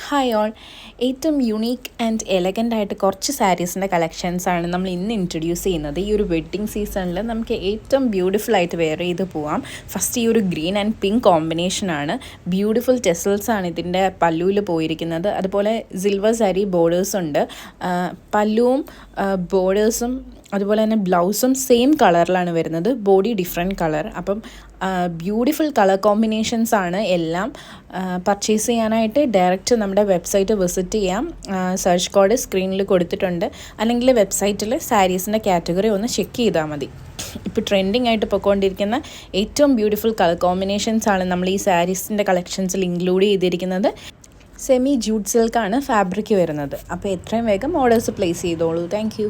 Hi all, ഏറ്റവും unique and elegant ആയിട്ട് കുറച്ച് സാരീസിൻ്റെ കളക്ഷൻസാണ് നമ്മൾ ഇന്ന് ഇൻട്രൊഡ്യൂസ് ചെയ്യുന്നത്. ഈ ഒരു വെഡ്ഡിങ് സീസണിൽ നമുക്ക് ഏറ്റവും ബ്യൂട്ടിഫുൾ ആയിട്ട് വെയർ ചെയ്ത് പോവാം. ഫസ്റ്റ് ഈ ഒരു ഗ്രീൻ ആൻഡ് പിങ്ക് കോമ്പിനേഷനാണ്. ബ്യൂട്ടിഫുൾ ടെസൽസാണ് ഇതിൻ്റെ പല്ലുവിൽ പോയിരിക്കുന്നത്. അതുപോലെ സിൽവർ സാരി ബോർഡേഴ്സ് ഉണ്ട്. പല്ലുവും ബോർഡേഴ്സും അതുപോലെ തന്നെ ബ്ലൗസും സെയിം കളറിലാണ് വരുന്നത്. Body different colour. അപ്പം ബ്യൂട്ടിഫുൾ കളർ കോമ്പിനേഷൻസ് ആണ് എല്ലാം. പർച്ചേസ് ചെയ്യാനായിട്ട് ഡയറക്റ്റ് നമ്മുടെ വെബ്സൈറ്റ് വിസിറ്റ് ചെയ്യാം. സെർച്ച് കോഡ് സ്ക്രീനിൽ കൊടുത്തിട്ടുണ്ട്. അല്ലെങ്കിൽ വെബ്സൈറ്റിൽ സാരീസിൻ്റെ കാറ്റഗറി ഒന്ന് ചെക്ക് ചെയ്താൽ മതി. ഇപ്പോൾ ട്രെൻഡിങ് ആയിട്ട് പോയിക്കൊണ്ടിരിക്കുന്ന ഏറ്റവും ബ്യൂട്ടിഫുൾ കളർ കോമ്പിനേഷൻസ് ആണ് നമ്മൾ ഈ സാരീസിൻ്റെ കളക്ഷൻസിൽ ഇൻക്ലൂഡ് ചെയ്തിരിക്കുന്നത്. സെമി ജൂട്ട് സിൽക്കാണ് ഫാബ്രിക് വരുന്നത്. അപ്പോൾ എത്രയും വേഗം ഓർഡേഴ്സ് പ്ലേസ് ചെയ്തോളൂ. താങ്ക്